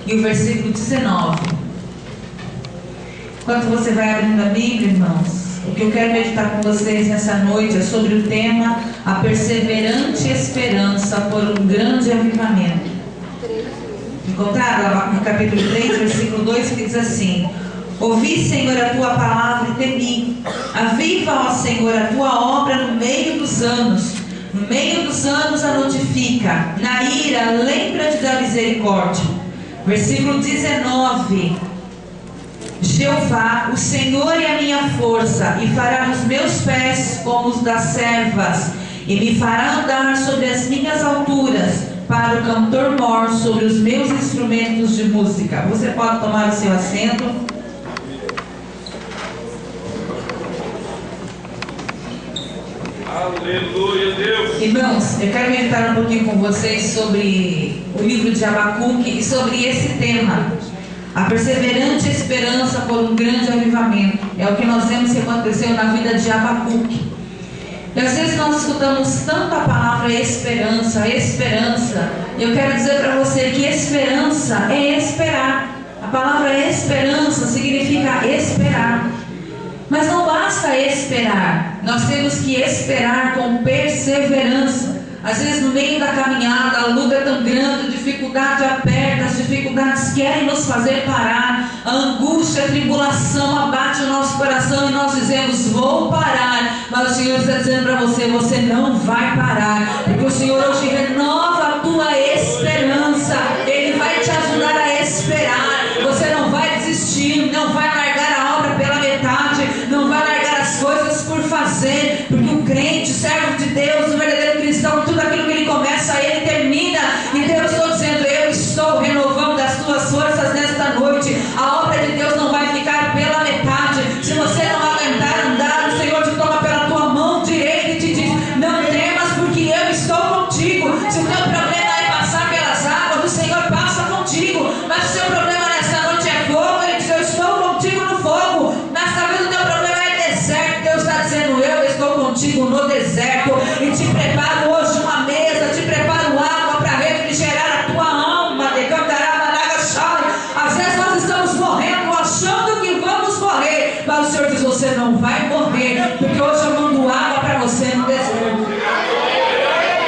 e o versículo 19. Enquanto você vai abrindo a Bíblia, irmãos, o que eu quero meditar com vocês nessa noite é sobre o tema a perseverante esperança por um grande avivamento. Encontraram no capítulo 3, versículo 2, que diz assim: ouvi, Senhor, a tua palavra e temi. Aviva, ó Senhor, a tua obra no meio dos anos. No meio dos anos a notifica. Na ira, lembra-te da misericórdia. Versículo 19: Jeová, o Senhor é a minha força, e fará os meus pés como os das servas, e me fará andar sobre as minhas alturas, para o cantor mor sobre os meus instrumentos de música. Você pode tomar o seu assento. Aleluia, Deus. Irmãos, eu quero meditar um pouquinho com vocês sobre o livro de Abacuque e sobre esse tema, a perseverante esperança por um grande avivamento. É o que nós vemos que aconteceu na vida de Abacuque. E às vezes nós escutamos tanto a palavra esperança, esperança. E eu quero dizer para você que esperança é esperar. A palavra esperança significa esperar. Mas não basta esperar. Nós temos que esperar com perseverança. Às vezes no meio da caminhada, a luta é tão grande, a dificuldade aperta, as dificuldades querem nos fazer parar, a angústia, a tribulação abate o nosso coração e nós dizemos: vou parar. Mas o Senhor está dizendo para você: você não vai parar, porque o Senhor hoje renova a tua esperança. Ele vai te ajudar a esperar. Você não vai desistir, não vai largar a obra pela metade, não vai largar as coisas por fazer, porque o crente, servo de Deus, o verdadeiro cristão, tudo aquilo que ele começa, ele termina. E Deus está dizendo: eu estou renovando as tuas forças nesta noite. A obra de Deus não vai ficar pela metade. Se você não aguentar andar, o Senhor te toma pela tua mão direita e te diz: não temas, porque eu estou contigo. Se o teu problema é passar pelas águas, o Senhor passa contigo. Mas se o seu problema nessa noite é fogo, ele diz: eu estou contigo no fogo. Mas talvez o teu problema é deserto. Deus está dizendo: eu estou contigo no deserto, e te preparo hoje uma mesa, te preparo água para refrigerar a tua alma. Às vezes nós estamos morrendo, achando que vamos morrer, mas o Senhor diz: você não vai morrer, porque hoje eu mando água para você no deserto.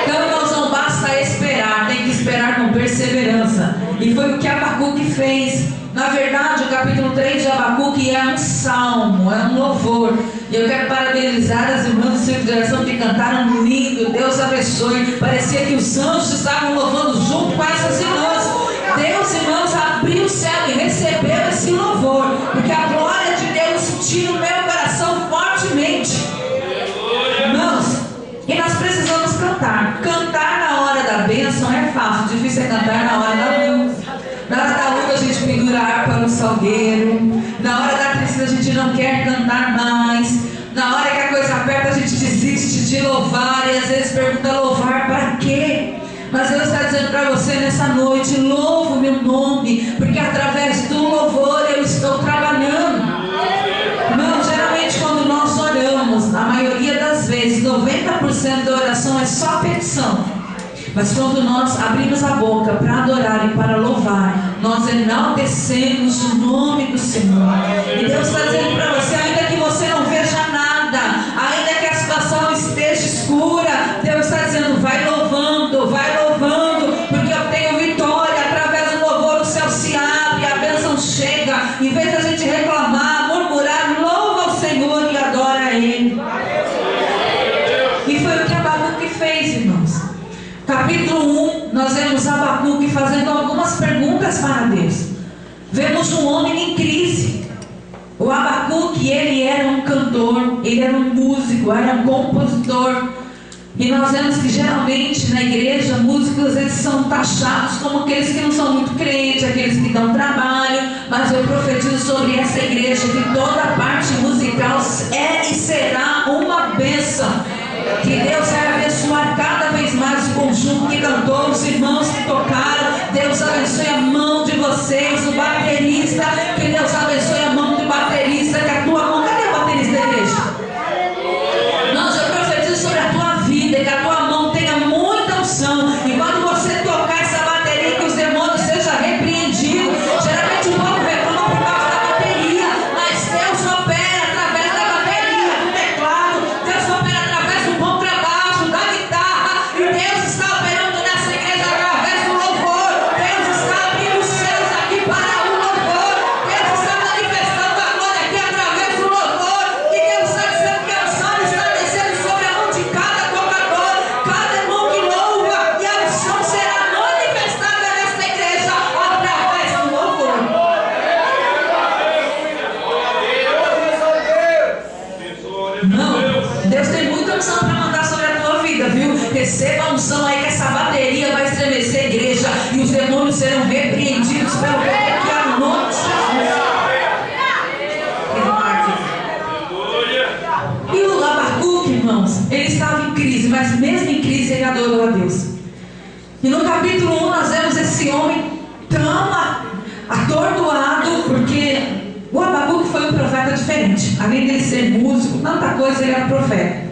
Então, irmãos, não basta esperar, tem que esperar com perseverança. E foi o que Abacuque fez. Na verdade, o capítulo 3 de Abacuque é um salmo, é um louvor. E eu quero parabenizar as irmãs do Centro de Geração que cantaram lindo. Deus abençoe. Parecia que os anjos estavam louvando junto com essas irmãs. Deus, irmãos, abriu o céu e recebeu esse louvor, porque a glória de Deus sentiu no meu coração fortemente. Irmãos, e nós precisamos cantar. Cantar na hora da bênção é fácil, difícil é cantar na hora da luta. Na hora da luta a gente pendura a harpa no salgueiro. Na hora da tristeza a gente não quer cantar mais. Na hora que a coisa aperta a gente desiste de louvar. E às vezes pergunta: louvar para quê? Mas Deus está dizendo para você nessa noite: louva o meu nome, porque através do louvor eu estou trabalhando. Não, geralmente quando nós oramos, a maioria das vezes, 90% da oração é só petição. Mas quando nós abrimos a boca para adorar e para louvar, nós enaltecemos o nome do Senhor. E Deus está dizendo para você: ainda que você não veja nada, ainda que a situação esteja escura, Deus está dizendo: vai louvando, porque eu tenho vitória. Através do louvor o céu se abre, a bênção chega. Em vez da gente reclamar, murmurar, louva o Senhor e adora a Ele. E foi o que Abacuque fez, irmãos. Capítulo 1, nós vemos Abacuque fazendo algumas perguntas para Deus. Vemos um homem em crise. O Abacuque, ele era um cantor, ele era um músico, era um compositor. E nós vemos que geralmente na igreja, músicos, eles são taxados como aqueles que não são muito crentes, aqueles que dão trabalho. Mas eu profetizo sobre essa igreja que toda a parte musical é e será uma bênção. Que Deus vai abençoar cada vez mais o conjunto que cantou, os irmãos que tocaram. Deus abençoe a mão de vocês, o baterista. Que Deus abençoe a mão do baterista. Que a tua mão, cadê o baterista da igreja? Não, eu profetizo sobre a tua vida, que a tua mão tenha muita unção. E quando você tocar essa bateria, que os demônios sejam repreendidos. além dele ser músico, tanta coisa, ele era profeta.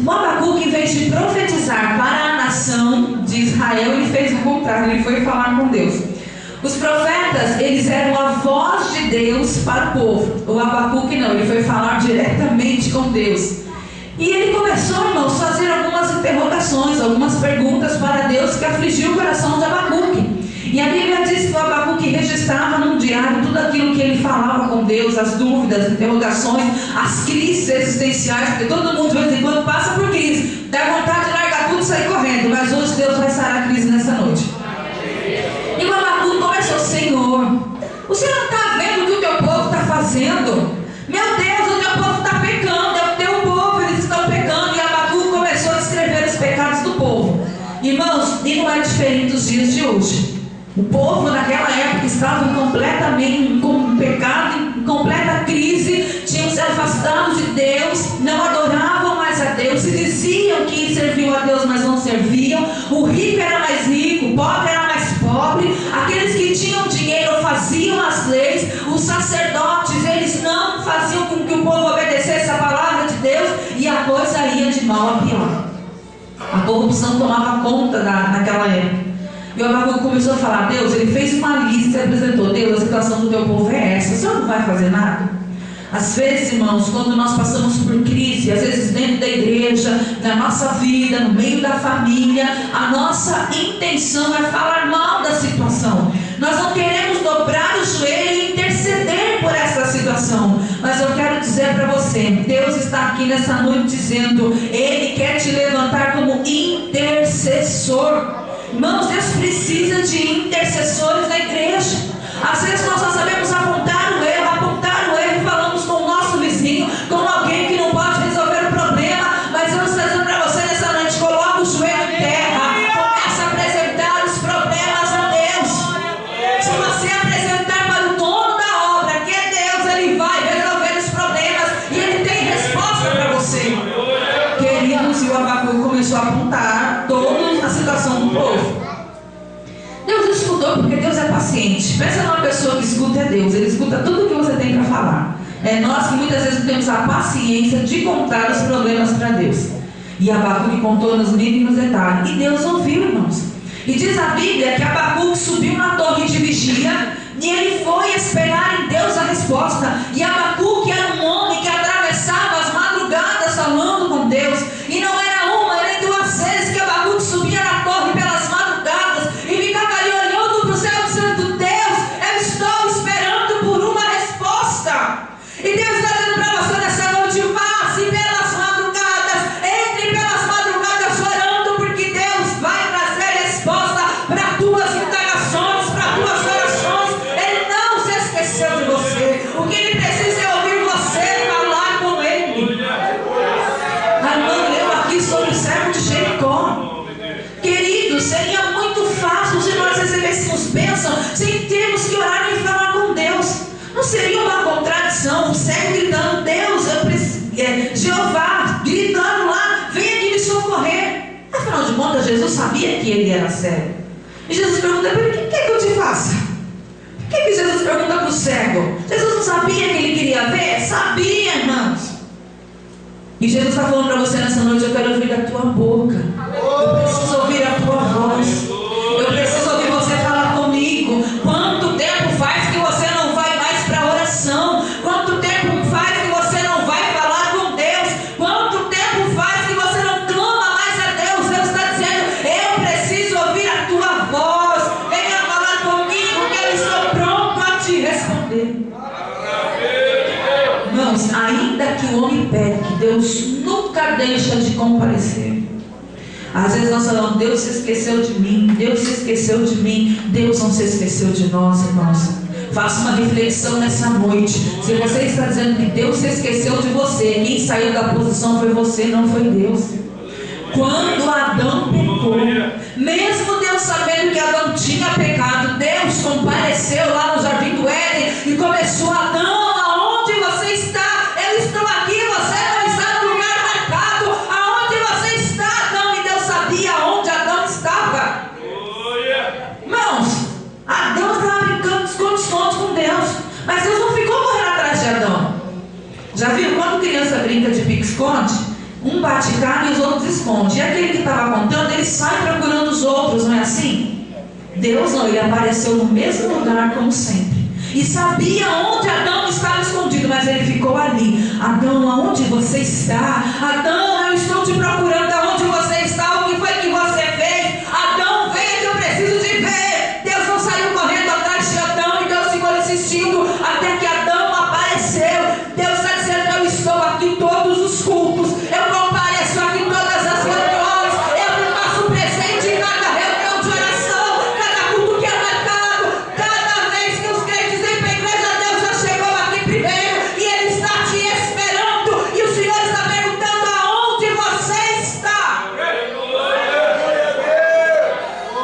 O Abacuque, em vez de profetizar para a nação de Israel, ele fez o contrário, ele foi falar com Deus. Os profetas, eles eram a voz de Deus para o povo. O Abacuque não, ele foi falar diretamente com Deus. E ele começou, irmãos, a fazer algumas interrogações, algumas perguntas para Deus que afligiu o coração de Abacuque. E a Bíblia diz que o Abacuque registrava num diário tudo aquilo que ele falava com Deus, as dúvidas, as interrogações, as crises existenciais, porque todo mundo de vez em quando passa por crise, dá vontade de largar tudo e sair correndo, mas hoje Deus vai sarar a crise nessa noite. E o Abacuque começou: Senhor, o Senhor não está vendo o que o teu povo está fazendo? Meu Deus, o teu povo está pecando, é o teu povo, eles estão pecando. E Abacuque começou a escrever os pecados do povo. Irmãos, e não é diferente dos dias de hoje. O povo naquela época estava completamente com pecado, em completa crise, tinham se afastado de Deus, não adoravam mais a Deus, e diziam que serviam a Deus, mas não serviam. O rico era mais rico, o pobre era mais pobre, aqueles que tinham dinheiro faziam as leis, os sacerdotes, eles não faziam com que o povo obedecesse a palavra de Deus, e a coisa ia de mal a pior. A corrupção tomava conta naquela época. E o Abacuque começou a falar: Deus, ele fez uma lista e apresentou: Deus, a situação do teu povo é essa, o Senhor não vai fazer nada? Às vezes, irmãos, quando nós passamos por crise, às vezes dentro da igreja, da nossa vida, no meio da família, a nossa intenção é falar mal da situação. Nós não queremos dobrar o joelho e interceder por essa situação. Mas eu quero dizer para você, Deus está aqui nessa noite dizendo: Ele quer te levantar como intercessor. Irmãos, Deus precisa de intercessores na igreja. Às vezes nós só sabemos apontar o erro, falamos com o nosso vizinho, com alguém que não pode resolver o problema. Mas eu estou dizendo para você nessa noite: coloca o joelho em terra, começa a apresentar os problemas a Deus. Se você apresentar para o dono da obra, que é Deus, Ele vai resolver os problemas e Ele tem resposta para você. Queridos, e o Abacuque começou a apontar toda a situação do povo. Deus escutou, porque Deus é paciente. Pensa numa pessoa que escuta, é Deus. Ele escuta tudo o que você tem para falar. É nós que muitas vezes temos a paciência de contar os problemas para Deus. E Abacuque contou nos mínimos detalhes. E Deus ouviu, irmãos. E diz a Bíblia que Abacuque subiu na torre de vigia e ele foi esperar em Deus a resposta. E Abacuque era um homem que atravessava as madrugadas falando com Deus. E não era uma nem duas vezes que Abacuque subia na torre pelas madrugadas e ficava ali olhando para o céu dizendo: Deus, eu estou esperando por uma resposta. E Deus está dizendo para você nessa noite: vá-se pelas madrugadas, entre pelas madrugadas orando, porque Deus vai trazer resposta para tuas indagações, para tuas orações. Ele não se esqueceu de você. O que Ele precisa é ouvir você falar com Ele. Armando leu aqui sobre o servo de Jericó. Queridos, seria muito fácil se nós recebêssemos bênção sem termos que orar e falar com Deus. Não seria uma contradição? O cego gritando: Deus, eu preciso, Jeová gritando lá: vem aqui me socorrer. Afinal de contas, Jesus sabia que ele era cego. E Jesus pergunta para ele: o que quer que eu te faça? Por que Jesus pergunta para o cego? Jesus não sabia que ele queria ver? Sabia, irmãos. E Jesus está falando para você nessa noite: eu quero ouvir da tua boca. Eu preciso ouvir a tua voz. Eu preciso ouvir você falar comigo. Quanto tempo faz que você não vai mais para a oração? Quanto tempo faz que você não vai falar com Deus? Quanto tempo faz que você não clama mais a Deus? Deus está dizendo: eu preciso ouvir a tua voz. Venha falar comigo, que eu estou pronto a te responder. Irmãos, ainda que o homem peque, Deus nunca deixa de comparecer. Às vezes nós falamos: Deus se esqueceu de mim, Deus se esqueceu de mim. Deus não se esqueceu de nós, irmãos. Faça uma reflexão nessa noite. Se você está dizendo que Deus se esqueceu de você, quem saiu da posição foi você, não foi Deus. Quando Adão pecou, mesmo Deus sabendo que Adão tinha pecado, Deus compareceu lá no jardim do Éden e começou: Adão, aonde você está? Eu estou aqui, você não está no lugar marcado. Aonde você está, Adão? E Deus sabia onde Adão estava. Irmãos, Adão estava brincando de esconde-esconde com Deus, mas Deus não ficou correndo atrás de Adão. Já brinca de pique-esconde, um bate carne e os outros esconde. E aquele que estava contando, ele sai procurando os outros, não é assim? Deus não, ele apareceu no mesmo lugar como sempre. E sabia onde Adão estava escondido, mas ele ficou ali. Adão, aonde você está? Adão, eu estou te procurando, aonde você está? O que foi que você fez? Adão, venha que eu preciso te ver. Deus não saiu correndo atrás de Adão, e Deus ficou insistindo até que Adão apareceu. Deus está dizendo: eu estou aqui em todos os cultos, eu compareço aqui em todas as reuniões, eu me faço presente em cada reunião de oração, cada culto que é marcado, cada vez que os crentes vêm para a igreja. Deus já chegou aqui primeiro e Ele está te esperando, e o Senhor está perguntando: aonde você está?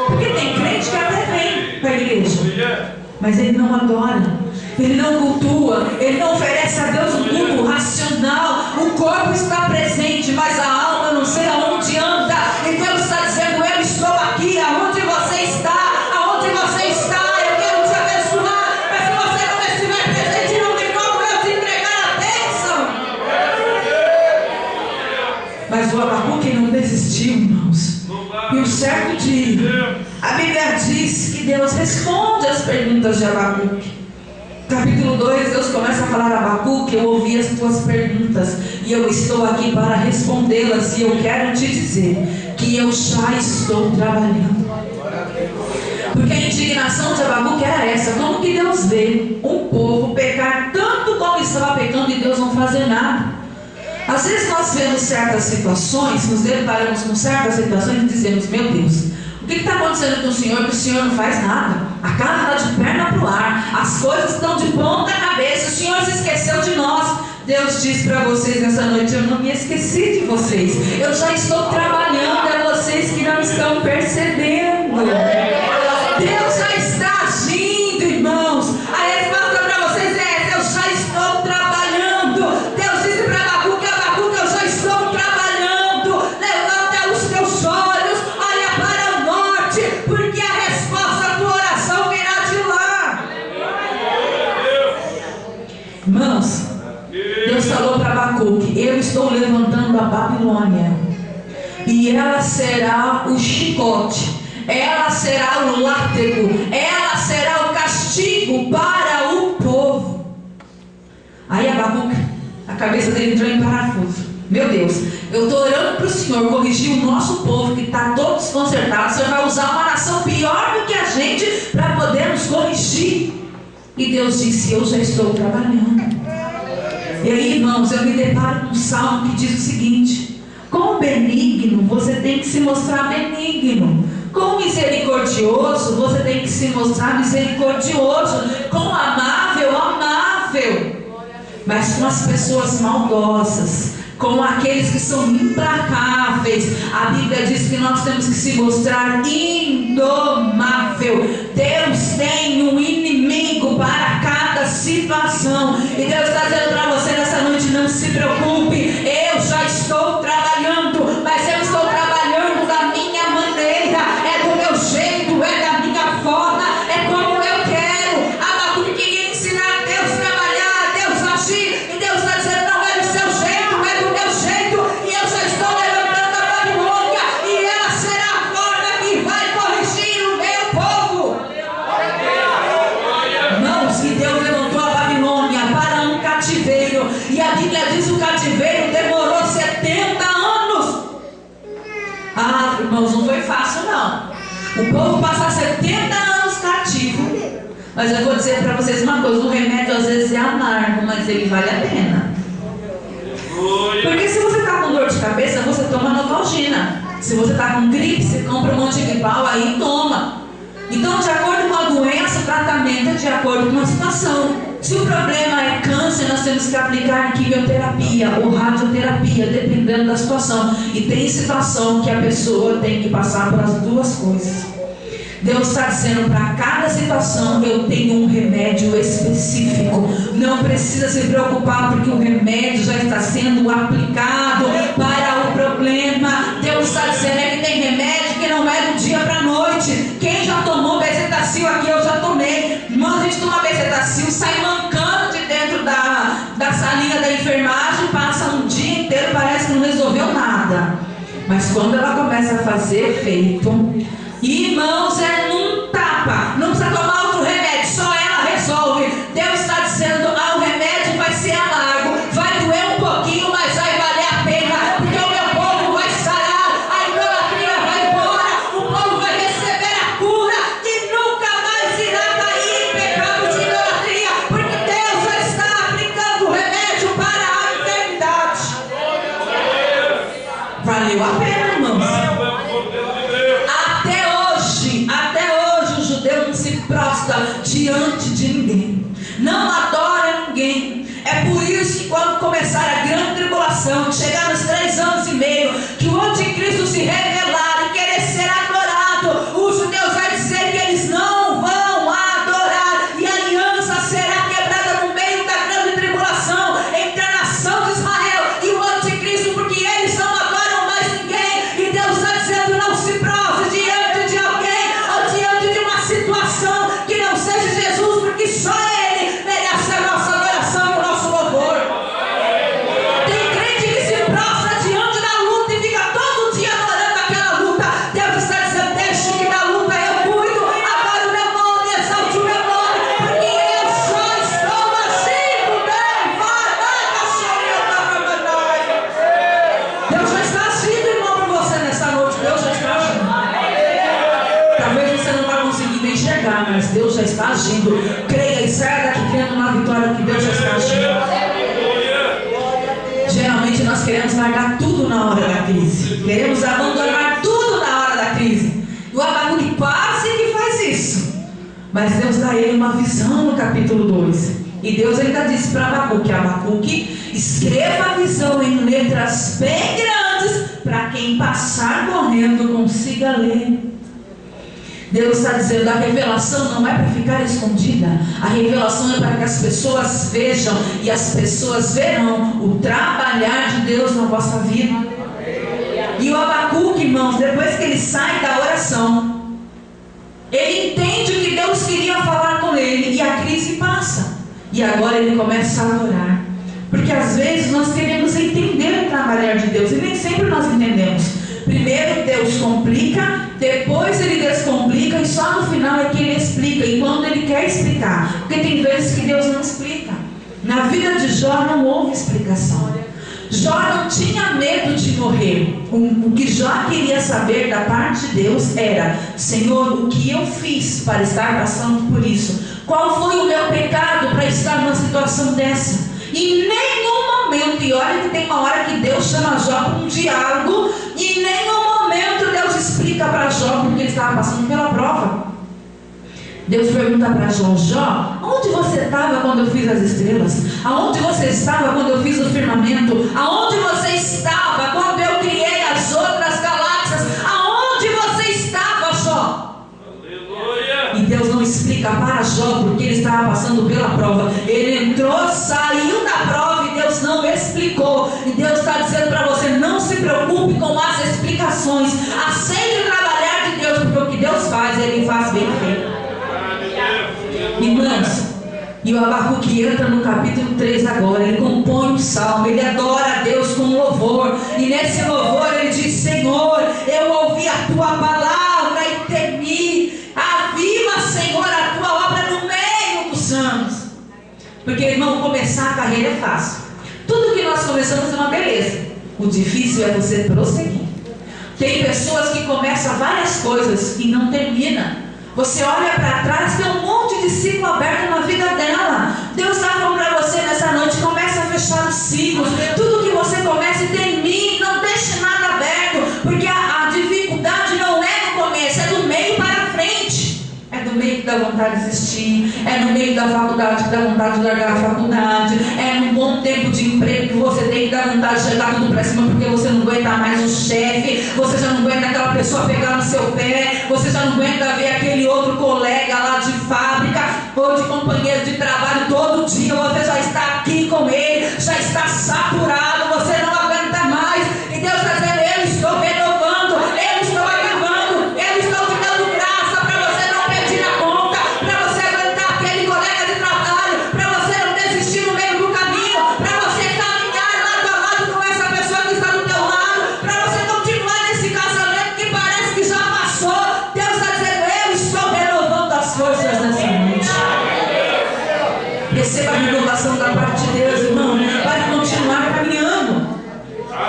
Porque tem crente que até vem para a igreja, mas ele não adora, ele não cultua, ele não oferece a Deus um culto racional. O corpo está presente, mas a alma não sei aonde anda. E Deus está dizendo: eu estou aqui, aonde você está? Aonde você está? Eu quero te abençoar, mas se você não estiver presente, não tem como eu te entregar a bênção. Mas o Abacuque não desistiu, irmãos. E um certo dia, a Bíblia diz que Deus responde às perguntas de Abacuque. Capítulo 2, Deus começa a falar: Abacuque, eu ouvi as tuas perguntas e eu estou aqui para respondê-las, e eu quero te dizer que eu já estou trabalhando. Porque a indignação de Abacuque era essa: como que Deus vê um povo pecar tanto como estava pecando e Deus não fazer nada? Às vezes nós vemos certas situações, nos deparamos com certas situações e dizemos: meu Deus, o que está acontecendo com o Senhor, que o Senhor não faz nada? A casa está de perna para o ar, as coisas estão de ponta cabeça, o Senhor se esqueceu de nós. Deus diz para vocês nessa noite: eu não me esqueci de vocês, eu já estou trabalhando, é vocês que não estão percebendo. Deus já está agindo, irmãos. A resposta para vocês é essa: eu já estou trabalhando. Deus disse para Abacuque: Abacuque, eu já estou trabalhando. Levanta os teus olhos, olha para o norte, porque a resposta à tua oração virá de lá. Irmãos, Deus falou para Abacuque: eu estou levantando a Babilônia, e ela será o chicote, ela será o látego, ela será o castigo para o povo. Aí Abacuque, a cabeça dele entrou em parafuso. Meu Deus, eu estou orando para o Senhor corrigir o nosso povo que está todo desconcertado. O Senhor vai usar uma nação pior do que a gente para poder nos corrigir. E Deus disse: eu já estou trabalhando. E aí, irmãos, eu me deparo com um salmo que diz o seguinte: com benigno você tem que se mostrar benigno, com misericordioso você tem que se mostrar misericordioso, com amável, amável. Mas com as pessoas maldosas, com aqueles que são implacáveis, a Bíblia diz que nós temos que se mostrar indomável. Deus tem um inimigo para cada situação, e Deus está dizendo para você nessa noite: não se preocupe, eu já estou trabalhando, mas eu estou trabalhando da minha maneira, é do meu jeito, é da minha forma, é como eu quero. Abacuque queria ensinar a Deus a trabalhar, a Deus a agir, e Deus está dizendo: não é do seu jeito, é do meu jeito, e eu já estou levantando a Babilônia, e ela será a forma que vai corrigir o meu povo. Irmãos, que Deus levantou a Babilônia para um cativeiro, e a Bíblia diz que o cativeiro demorou 70 anos. Ah, irmãos, não foi fácil não. O povo passar 70 anos cativo. Mas eu vou dizer para vocês uma coisa: o remédio às vezes é amargo, mas ele vale a pena. Porque se você está com dor de cabeça, você toma Novalgina. Se você está com gripe, você compra um monte de pau aí e toma. Então, de acordo com a doença, o tratamento é de acordo com a situação. Se o problema é câncer, nós temos que aplicar quimioterapia ou radioterapia, dependendo da situação. E tem situação que a pessoa tem que passar por as duas coisas. Deus está dizendo: para cada situação eu tenho um remédio específico. Não precisa se preocupar, porque o remédio já está sendo aplicado para o problema. Deus está dizendo é que tem remédio que não é do dia para a noite. Quem já tomou bezetacil aqui? Eu já tomei. Irmão, a gente toma bezetacil, sai mancando de dentro da salinha da enfermagem, passa um dia Mas quando ela começa a fazer efeito, irmãos, é num tapa. Não precisa tomar outro remédio, só ela resolve. Deus está dizendo: o remédio vai ser amargo, vai doer um pouquinho, mas vai valer a pena, porque o meu povo vai sarar, a idolatria vai embora, o povo vai receber a cura e nunca mais irá cair em pecado de idolatria, porque Deus já está aplicando o remédio para a eternidade. Valeu a pena, irmãos. Até hoje o judeu não se prostra diante de ninguém, não adora ninguém. É por isso que quando começar a grande tribulação, chegar nos 3 anos e meio, que o anticristo se revelar e querer ser adorado, os judeus vai dizer que eles não vão adorar, e a aliança será quebrada no meio da grande tribulação entre a nação de Israel e o anticristo, porque eles não adoram mais ninguém. E Deus está dizendo: não se prostre diante de alguém ou diante de uma situação que não seja Jesus, porque só Ele merece a nossa adoração e o nosso louvor. Tem crente que se prostra diante da luta e fica todo dia adorando aquela luta. Deus está dizendo: deixe que da luta eu cuido, adore o meu nome, exalte o meu nome, porque eu só estou agindo bem. Deus já está agindo, irmão, por você nessa noite. Deus já está agindo. Talvez você não vai conseguir nem enxergar, mas Deus já está agindo. Creia e saia daqui crendo na vitória, que Deus já está agindo. Geralmente nós queremos largar tudo na hora da crise, queremos abandonar tudo na hora da crise. O Abacuque quase que faz isso, mas Deus dá a ele uma visão no capítulo 2. E Deus ainda disse para Abacuque: escreva a visão em letras bem grandes, para quem passar correndo consiga ler. Deus está dizendo: a revelação não é para ficar escondida, a revelação é para que as pessoas vejam, e as pessoas verão o trabalhar de Deus na vossa vida. E o Abacuque, irmãos, depois que ele sai da oração, ele entende o que Deus queria falar com ele, e a crise passa, e agora ele começa a orar. Porque às vezes nós queremos entender o trabalhar de Deus, e nem sempre nós entendemos. Primeiro Deus complica, depois Ele descomplica, e só no final é que Ele explica, e quando Ele quer explicar. Porque tem vezes que Deus não explica. Na vida de Jó não houve explicação. Jó não tinha medo de morrer. O que Jó queria saber da parte de Deus era: Senhor, o que eu fiz para estar passando por isso? Qual foi o meu pecado para estar numa situação dessa? Em nenhum momento, e olha que tem uma hora que Deus chama Jó para um diálogo, e em nenhum momento Deus explica para Jó porque ele estava passando pela prova. Deus pergunta para Jó: Jó, onde você estava quando eu fiz as estrelas? Aonde você estava quando eu fiz o firmamento? Aonde você estava quando eu criei as outras galáxias? Aonde você estava, Jó? Aleluia. E Deus não explica para Jó porque ele estava passando pela prova. Ele entrou, saiu da prova, e Deus não explicou. E Deus está dizendo para você: não se preocupe com as explicações, aceite o trabalhar de Deus, porque o que Deus faz, Ele faz bem feito. Irmãos, e o Abacuque entra no capítulo 3 agora. Ele compõe um salmo, ele adora a Deus com louvor, e nesse louvor ele diz: Senhor, eu ouvi a tua palavra e temi. Aviva, Senhor, a tua obra no meio dos anos. Porque, irmão, começar a carreira é fácil. Tudo que nós começamos é uma beleza. O difícil é você prosseguir. Tem pessoas que começam várias coisas e não terminam. Você olha para trás, tem um monte de ciclo aberto na vida dela. Deus está falando para você nessa noite: começa a fechar os ciclos. Tudo que você começa e termine, não deixe nada aberto, porque a dificuldade não é no começo, é do meio para frente. É do meio que dá vontade de desistir, é no meio da faculdade que dá vontade de largar a faculdade, é num bom tempo de emprego que você tem que dar vontade de jogar tudo para cima, porque você não aguenta mais o chefe, você já não aguenta aquela pessoa pegar no seu pé, você já não aguenta ver aquele outro colega lá de fábrica ou de companheiro de trabalho todo dia. Você já está aqui com ele, já está saturado, você não aguenta mais, e Deus está dizendo: eu estou renovando, eu estou acabando, eu estou te dando graça para você não pedir a conta, para você aguentar aquele colega de trabalho, para você não desistir no meio do caminho, para você caminhar lado a lado com essa pessoa que está do teu lado, para você continuar receba a renovação da parte de Deus, irmão, para continuar caminhando.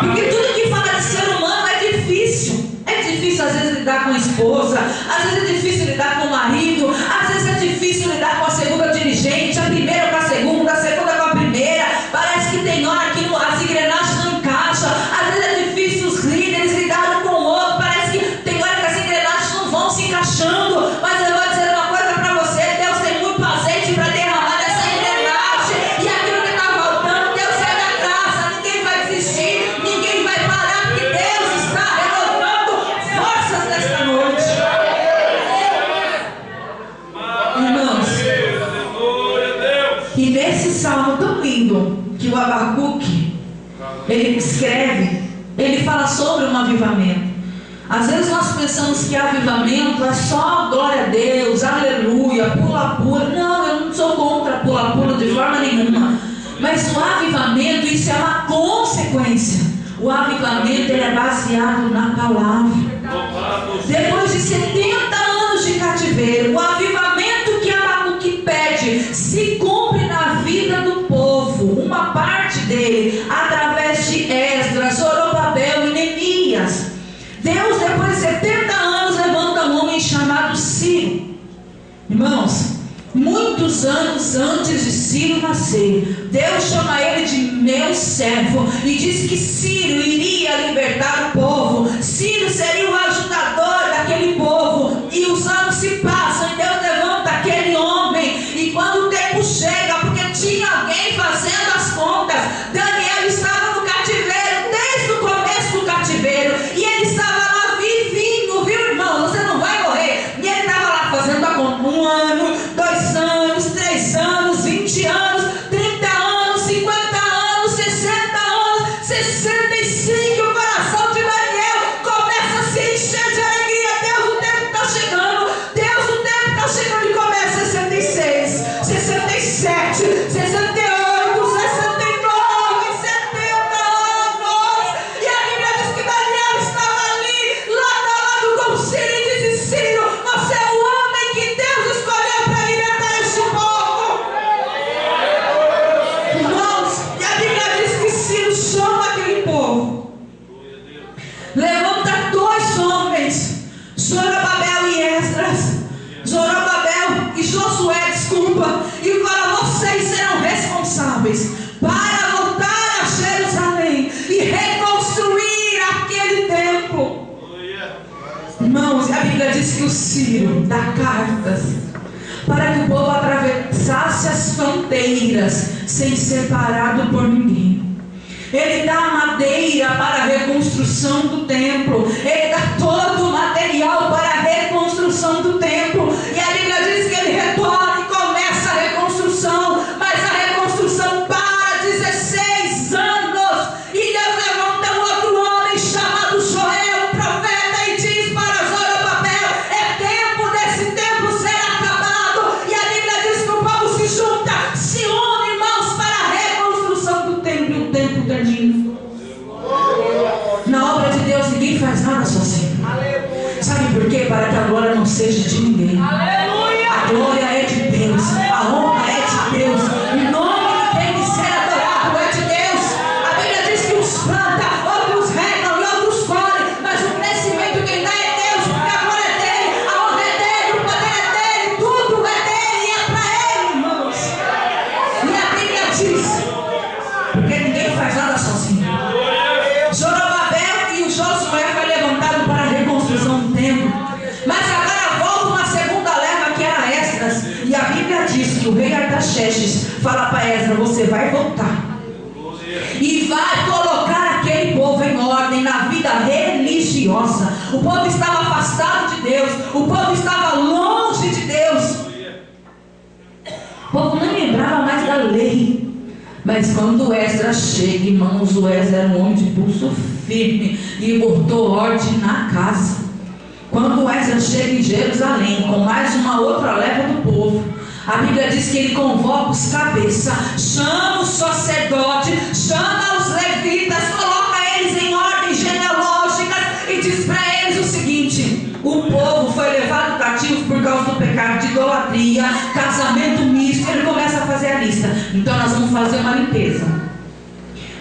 Porque tudo que fala de ser humano é difícil. É difícil às vezes lidar com a esposa, às vezes é difícil lidar com o marido, às vezes é difícil lidar com a segunda dirigente, a primeira com a segunda com a primeira. Parece que tem hora que as engrenagens não encaixam. Às vezes é difícil os líderes lidarem com o outro. Parece que tem hora que as engrenagens não vão se encaixando. Mas eu vou dizer uma coisa para você: Deus tem muito azeite para derramar nessa engrenagem. E aquilo que está faltando, Deus é da graça. Ninguém vai desistir, ninguém vai parar, porque Deus está renovando forças nesta noite. Irmãos, e nesse salmo tão lindo que o Abacuque ele escreve, ele fala sobre um avivamento. Às vezes nós pensamos que avivamento é só glória a Deus, aleluia, pula-pula. Não, eu não sou contra pula-pula de forma nenhuma. Mas o avivamento, isso é uma consequência. O avivamento, ele é baseado na palavra. Depois de 70 anos de cativeiro, o avivamento que Abacuque pede se cumpre na vida do povo. Uma parte dele, através de Esdras, Zorobabel e Neemias. Deus, depois de 70 anos, levanta um homem chamado Ciro. Irmãos, muitos anos antes de Ciro nascer, Deus chama ele de meu servo e diz que Ciro iria libertar o povo. Ciro seria o ajudador daquele povo. E os anos se passam e Deus levanta aquele homem. E quando o tempo chega, porque tinha alguém fazendo as contas, Daniel estava no cativeiro, desde o começo do cativeiro, e ele estava lá vivinho, viu, irmão? Você não vai morrer. E ele estava lá fazendo a conta: 1 ano, 2 anos, 3 anos, 20 anos, 30 anos, 50 anos, 60 anos, 65. O coração de Daniel começa a se encher de alegria. Deus, o tempo está chegando. Deus, o tempo está chegando. E começa 66, 67, 68, 69, 70 anos. E a Bíblia diz que Daniel estava ali, lado a lado com Ciro, e disse: Ciro, você é o homem que Deus escolheu para libertar este povo. Irmãos, e a Bíblia diz que Ciro chama aquele povo, levanta 2 homens, Zorobabel e Esdras, Zorobabel e Josué, desculpa, e fala: vocês serão responsáveis para voltar a Jerusalém e reconstruir aquele templo. Irmãos, a Bíblia diz que o Ciro dá cartas para que o povo atravessasse as fronteiras sem ser parado por ninguém. Ele dá madeira para a reconstrução do templo. Ele dá todo o material para a reconstrução do templo. E a Bíblia diz que ele retorna e começa a reconstrução. Mas a reconstrução para 16 anos. E Deus levanta um outro homem chamado Joel, profeta, e diz para Zorobabel: é tempo desse templo ser acabado. E a Bíblia diz que o povo se junta, se une, irmãos, para a reconstrução do templo. E o templo termina. Na obra de Deus ninguém faz nada sozinho. Sabe por quê? Para que a glória não seja de ninguém. A glória é de Deus, a honra é de Deus, o nome que tem que ser adorado é de Deus. A Bíblia diz que uns planta, outros regam e outros colhem, mas o crescimento quem dá é Deus, porque a glória é dele, a honra é dele, o poder é dele, tudo é dele e é para ele, irmãos. E a Bíblia diz, porque ninguém faz nada sozinho. Zorobabel e o Josué foi levantado para a reconstrução do templo. Mas agora volta uma segunda leva, que era Esdras. E a Bíblia diz que o rei Artaxerxes fala para Esdras: você vai voltar e vai colocar aquele povo em ordem na vida religiosa. O povo estava afastado de Deus, o povo estava longe de Deus, o povo nem lembrava mais da lei. Mas quando Esdras chega, irmãos, o Esdras era um homem de pulso firme e botou ordem na casa. Quando Esdras chega em Jerusalém com mais uma outra leva do povo, a Bíblia diz que ele convoca os cabeças, chama o sacerdote, chama os levitas, coloca eles em ordem genealógica e diz para eles o seguinte: o povo foi levado cativo por causa do pecado de idolatria, casamento misto. Ele começa a fazer a lista. Então nós vamos fazer uma limpeza.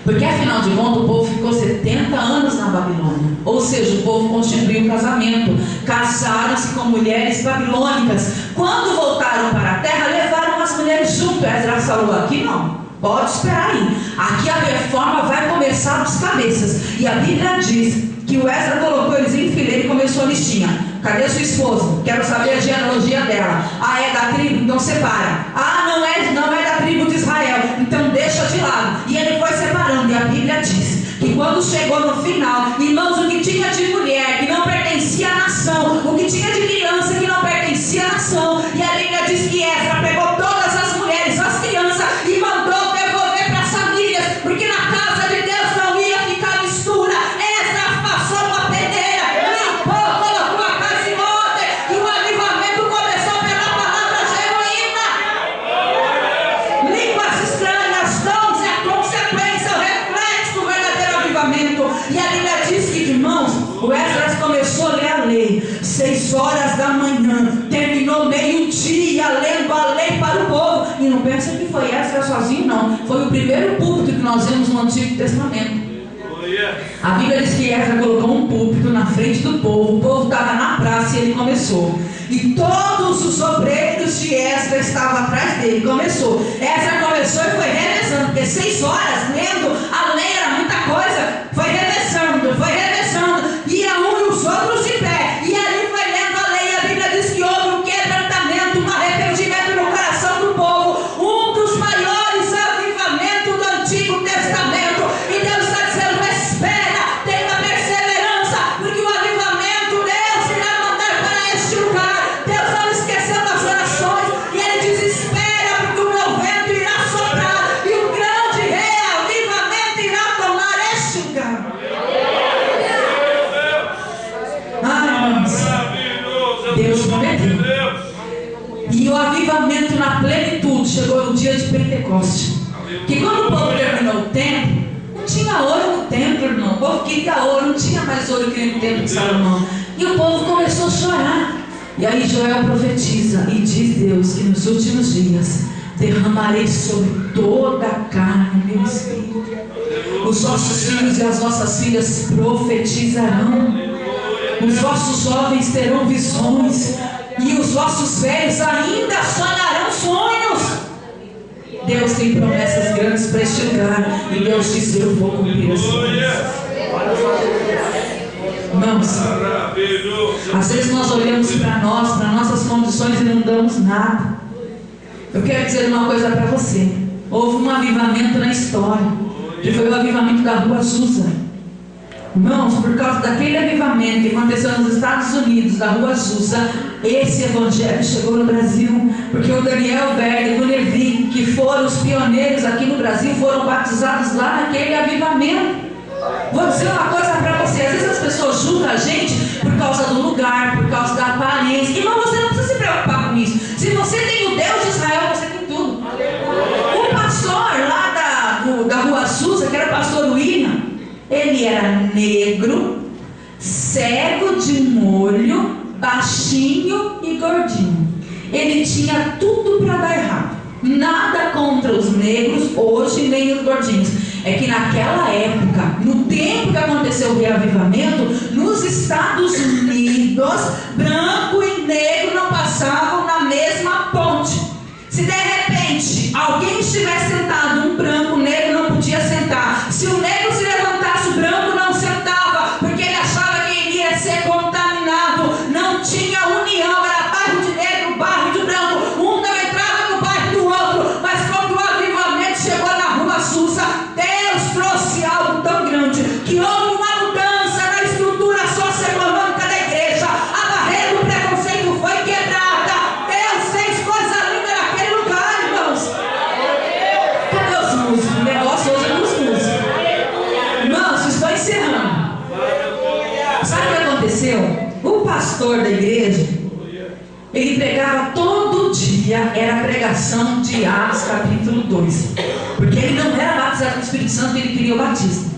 Porque afinal de contas o povo ficou 70 anos na Babilônia. Ou seja, o povo constituiu um casamento. Casaram-se com mulheres babilônicas. Quando voltaram para a terra, levaram as mulheres junto. Esdras falou: aqui não, pode esperar aí. Aqui a reforma vai começar dos cabeças. E a Bíblia diz que o Esdras colocou eles em fileira e começou a listinha. Cadê sua esposa? Quero saber a genealogia dela. Ah, é da tribo? Então separa. Ah, não é da tribo de Israel. Então deixa de lado. E ele foi separando. E a Bíblia diz que quando chegou no final, irmãos, o que tinha de mulher que não pertencia à nação, o que tinha de criança que não pertencia à nação, e a Bíblia diz que Esdras pegou todas as mulheres, as crianças, e mandou devolver para as famílias, porque na casa de Deus não ia ficar mistura. Esdras passou uma peneira, limpou, colocou a casa em ordem, e o avivamento começou pela palavra genuína. Línguas estranhas, dons é a consequência, o reflexo do verdadeiro avivamento. E a Bíblia diz que, irmãos, o Esdras começou a ler a lei 6 horas da manhã, terminou meio-dia lendo a lei para o povo. E não pensa que foi Esdras sozinho, não. Foi o primeiro púlpito que nós vemos no Antigo Testamento. A Bíblia diz que Esdras colocou um púlpito na frente do povo. O povo estava na praça e ele começou. E todos os obreiros de Esdras estavam atrás dele. Começou. Esdras começou e foi revezando, porque 6 horas lendo a lei era muita coisa. Foi revezando, foi revezando. E um e os outros de pé. E ali foi lendo a lei. A Bíblia diz que houve um quebrantamento, um arrependimento no coração do povo. Um dos maiores avivamentos do Antigo Testamento. E Deus está dizendo: espera, tenha perseverança, porque o avivamento Deus irá mandar para este lugar. Deus não esqueceu das orações. E ele diz: espera, porque o meu vento irá soprar. E o grande reavivamento irá tomar este lugar. Deus prometeu. E o avivamento na plenitude chegou no dia de Pentecostes. Que quando o povo terminou o templo, não tinha ouro no templo, irmão. O povo queria ouro, não tinha mais ouro que no templo de Salomão. E o povo começou a chorar. E aí Joel profetiza e diz Deus que nos últimos dias derramarei sobre toda a carne meu espírito. Os vossos filhos e as vossas filhas profetizarão. Os vossos jovens terão visões, e os vossos velhos ainda sonharão sonhos. Deus tem promessas grandes para este lugar, e Deus diz: eu vou cumprir as promessas. Irmãos, às vezes nós olhamos para nós, para nossas condições, e não damos nada. Eu quero dizer uma coisa para você. Houve um avivamento na história, que foi o avivamento da Rua Azusa. Irmãos, por causa daquele avivamento que aconteceu nos Estados Unidos, da Rua Azusa, esse evangelho chegou no Brasil, porque o Daniel Berg e o Levi, que foram os pioneiros aqui no Brasil, foram batizados lá naquele avivamento. Vou dizer uma coisa para você: às vezes as pessoas julgam a gente por causa do lugar, por causa da aparência. Irmão, você não precisa se preocupar com isso. Se você tem o Deus de Israel, você tem tudo. O pastor lá da Rua Azusa, que era o pastor William, ele era negro, cego de um olho, baixinho e gordinho. Ele tinha tudo para dar errado. Nada contra os negros hoje, nem os gordinhos. É que naquela época, no tempo que aconteceu o reavivamento, nos Estados Unidos, branco e negro não passavam na mesma ponte. Se de repente alguém estivesse sentado, um branco, negro não podia sentar. Se o negro se levantasse, o branco não sentava, porque ele achava que iria ser contaminado. Não tinha união, era bairro de negro, bairro de branco. Um não entrava no bairro do outro. Mas quando o avivamento chegou na Rua Azusa, Deus trouxe algo tão grande, que houve uma mudança na estrutura socioeconômica da igreja. A barreira do preconceito foi quebrada. Deus fez coisa linda naquele lugar, irmãos. Cadê os músicos? O negócio hoje é dos músicos. Irmãos, estou encerrando. Sabe o que aconteceu? O pastor da igreja, ele pregava todo dia, era a pregação de Atos capítulo 2. Porque ele não era batizado no Espírito Santo, ele queria o batismo.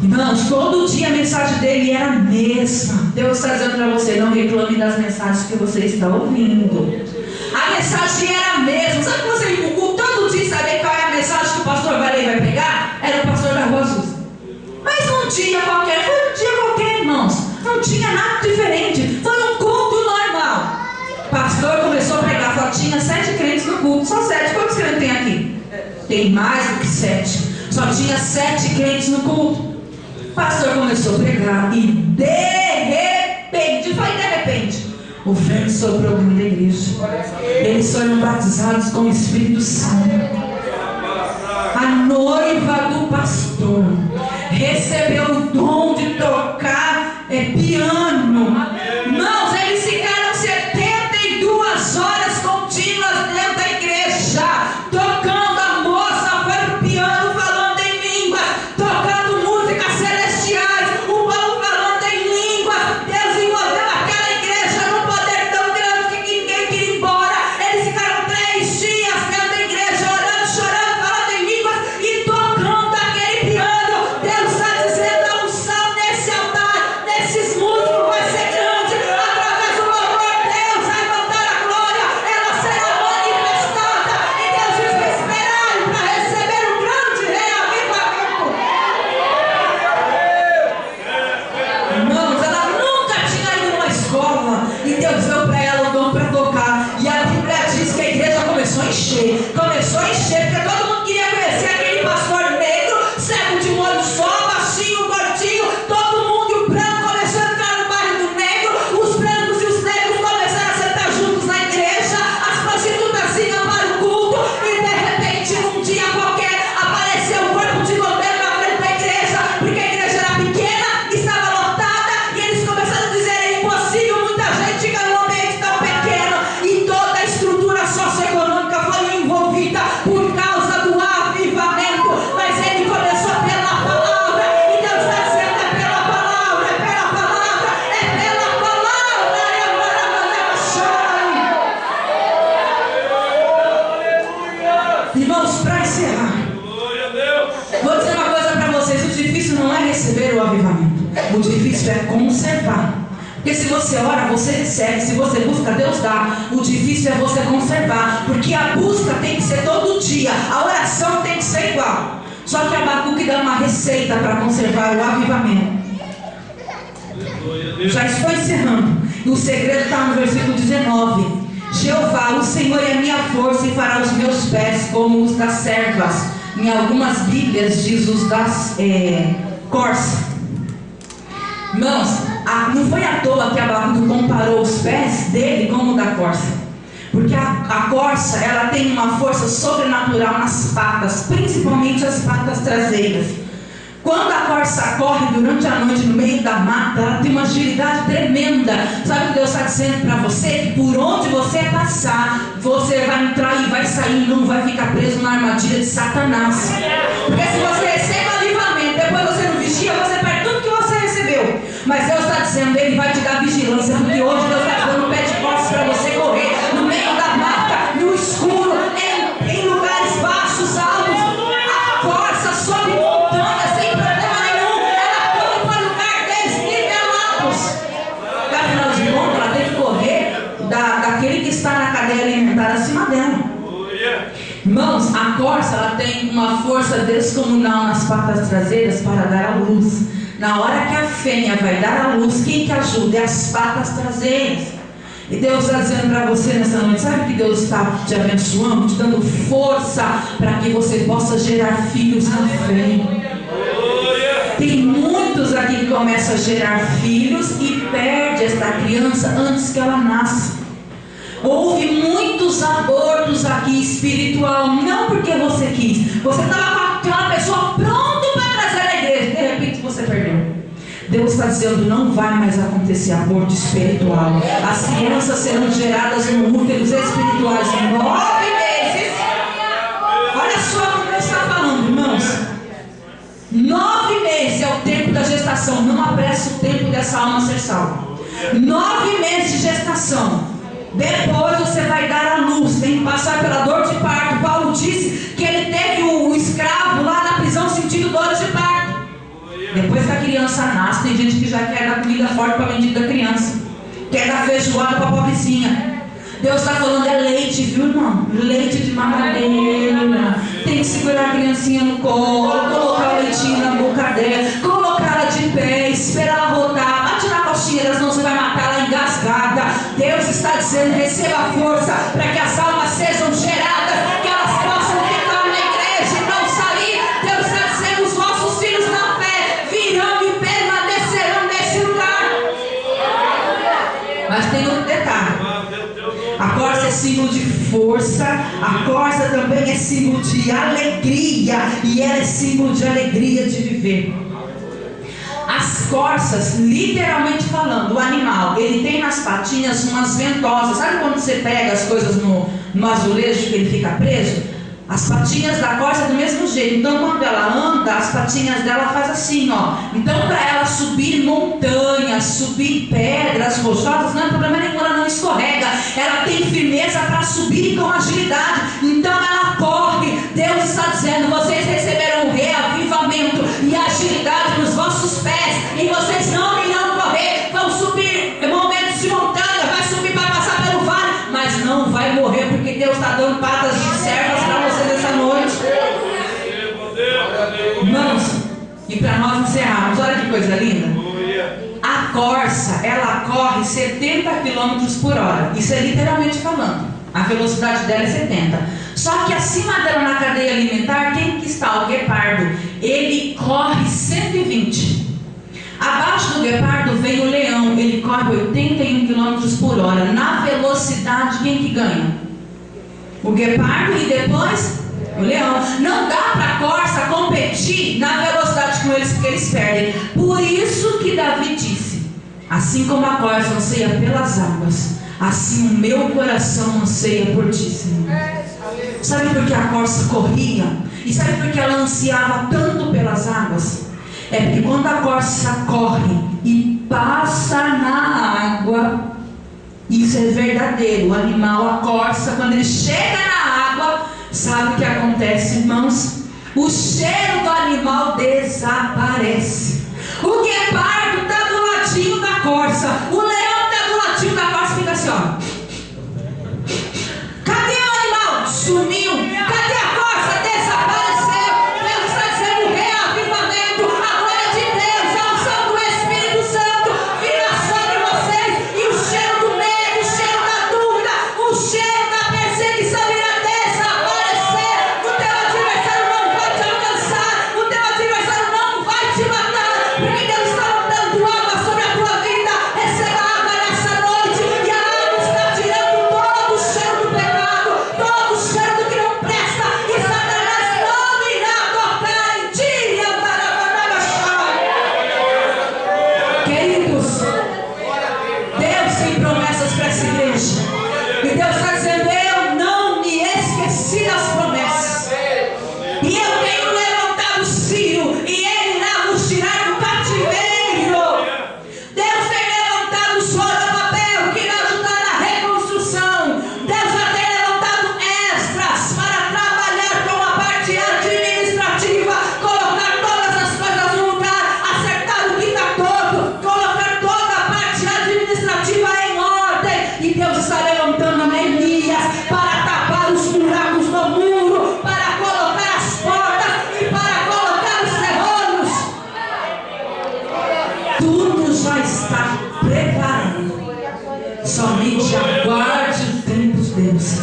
Irmãos, todo dia a mensagem dele era a mesma. Deus está dizendo para você: não reclame das mensagens que você está ouvindo. A mensagem era a mesma. Sabe que você, todo diferente. Foi um culto normal. O pastor começou a pregar, falou, tinha 7 crentes no culto. Só 7. Quantos crentes tem aqui? Tem mais do que 7. Só tinha 7 crentes no culto. O pastor começou a pregar e de repente, o vento soprou no meio da igreja. Eles foram batizados com o Espírito Santo. A noiva do pastor recebeu o dom de tocar piano. Irmãos, eles ficaram 72 horas contínuas dentro da igreja, tocando. A moça foi pro piano falando em línguas, tocando músicas celestiais, o povo falando em línguas. Deus envolveu aquela igreja num poder tão grande que ninguém queria ir embora. Eles ficaram 3 dias dentro da igreja, orando, chorando, falando em línguas e tocando aquele piano. Deus está dizendo, a unção nesse altar, nesses músicos vai ser grande. Através do louvor, Deus vai mandar a glória, ela será manifestada. E Deus diz para esperar para receber o grande reavivamento. Irmãos, ela nunca tinha ido numa escola e Deus deu para ela o dom para tocar. E a Bíblia diz que a igreja começou a encher, porque todo mundo queria conhecer aquele pastor negro, cego de um olho só, baixinho, gordinho, todo mundo. E o branco começou a entrar no bairro do negro, os brancos e os negros começaram a sentar juntos na igreja, as prostitutas iam para o culto, e de repente, num dia qualquer, apareceu um corpo de bombeiro na frente da igreja, porque a igreja era pequena, estava lotada, e eles começaram a dizer, é impossível, muita gente fica num ambiente tão pequeno, e toda a estrutura socioeconômica foi envolvida por causa do avivamento. Mas ele começou pela palavra, e Deus está dizendo, é pela palavra, é pela palavra, é pela palavra. E agora mandamos chorar. Irmãos, para encerrar, vou dizer uma coisa para vocês: o difícil não é receber o avivamento, o difícil é conservar. Porque se você ora, você recebe. Se você busca, Deus dá. O difícil é você conservar, porque a busca tem que ser todo dia, a oração tem que ser igual. Só que Abacuque dá uma receita para conservar o avivamento. Já estou encerrando. O segredo está no versículo 19. Jeová, o Senhor é minha força e fará os meus pés como os das servas. Em algumas Bíblias diz os das corças. Irmãos, não foi à toa que Abacuque comparou os pés dele como o da corça. Porque a corça, ela tem uma força sobrenatural nas patas, principalmente as patas traseiras. Quando a corça corre durante a noite no meio da mata, ela tem uma agilidade tremenda. Sabe o que Deus está dizendo para você? Que por onde você passar, você vai entrar e vai sair, não vai ficar preso na armadilha de Satanás. Porque se você recebe o avivamento, depois você não vigia, você perde tudo que você recebeu. Mas Deus está dizendo, Ele vai te dar vigilância, porque hoje Deus está dando um pé de costas para você correr no meio da mata, no escuro, em lugares baixos, altos. A corça sobe montanhas sem problema nenhum, ela corre para lugares desnivelados. Afinal de contas, ela tem que correr daquele que está na cadeia alimentar acima dela. Irmãos, a corça, ela tem uma força descomunal nas patas traseiras para dar a luz. Na hora que a fêmea vai dar a luz, quem que ajuda? É as patas traseiras. E Deus está dizendo para você nessa noite, sabe que Deus está te abençoando, te dando força para que você possa gerar filhos na fé. Tem muitos aqui que começam a gerar filhos e perde esta criança antes que ela nasça. Houve muitos abortos aqui espiritual, não porque você quis. Você estava com aquela pessoa pronta para trazer a igreja, de repente você perdeu. Deus está dizendo, não vai mais acontecer aborto espiritual. As crianças serão geradas no úteros espirituais em 9 meses. Olha só o que Deus está falando, irmãos. 9 meses é o tempo da gestação. Não apresse o tempo dessa alma ser salva. 9 meses de gestação. Depois você vai dar a luz, tem que passar pela dor de parto. Paulo disse que ele teve o escravo lá na prisão sentindo dores de parto. Depois que a criança nasce, tem gente que já quer dar comida forte para a bendita criança, quer dar feijoada para a pobrezinha. Deus está falando, é leite, viu, irmão? Leite de mamadeira. Tem que segurar a criancinha no colo, colocar o leitinho na boca dela, colocar ela de pé, esperar ela rodar, bate na coxinha, elas não, você vai matar A corça também é símbolo de alegria, e ela é símbolo de alegria de viver. As corças, literalmente falando, o animal, ele tem nas patinhas umas ventosas. Sabe quando você pega as coisas no azulejo que ele fica preso? As patinhas da corça é do mesmo jeito. Então quando ela anda, as patinhas dela faz assim, ó. Então para ela subir montanhas, subir pedras rochosas, não é problema nenhum, ela não escorrega. Ela tem firmeza para subir com agilidade. Então ela corre. Deus está dizendo: vocês receberão um reavivamento e agilidade nos vossos pés. E vocês não irão correr, vão subir momentos de montanha, vai subir para passar pelo vale, mas não vai morrer, porque Deus está dando patas de servas para você nessa noite. Irmãos, e para nós encerrarmos, olha que coisa linda. A corça, ela corre 70 km por hora. Isso é literalmente falando. A velocidade dela é 70. Só que acima dela na cadeia alimentar, quem que está? O guepardo. Ele corre 120. Abaixo do guepardo vem o leão. Ele corre 81 km por hora. Na velocidade, quem que ganha? O guepardo e depois o leão. Não dá para a corça competir na velocidade com eles, porque eles perdem. Por isso que Davi disse: assim como a corça anseia pelas águas, assim o meu coração anseia por ti, Senhor. Sabe por que a corça corria? E sabe por que ela ansiava tanto pelas águas? É porque quando a corça corre e passa na água, isso é verdadeiro. O animal, a corça, quando ele chega na água, sabe o que acontece, irmãos? O cheiro do animal desaparece. O guepardo está do ladinho da corça, o leão está do ladinho da corça, fica assim, ó. Cadê o animal? Sumiu. Cadê a corça? Desapareceu. Deus está dizendo reavivamento. A glória de Deus, a unção do Espírito Santo virá sobre vocês. E o cheiro do medo, o cheiro da dúvida, o cheiro da perseguição irá desaparecer. O teu adversário não vai te alcançar. O teu adversário não vai te matar. Porque Deus está dando água sobre a tua vida. Receba água nessa noite. E a água está tirando todo o cheiro do pecado, todo o cheiro do que não presta. E Satanás não irá tocar em ti. Queridos, Deus tem promessas para essa igreja. E Deus está dizendo: eu não me esqueci das promessas. E eu tenho levantado Ciro, e ele irá nos tirar do cativeiro. Deus tem levantado Zorobabel, que irá ajudar na reconstrução. Deus já tem levantado Esdras para trabalhar com a parte administrativa, colocar todas as coisas no lugar, acertar o que está torto, colocar toda a parte administrativa em ordem. E Deus está levantando Neemias para tapar os buracos no muro, para colocar as portas e para colocar os ferrolhos. Tudo já está preparado. Somente aguarde o tempo de Deus.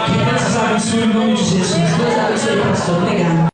Que Deus os abençoe em nome de Jesus. Deus abençoe, pastor. Obrigado.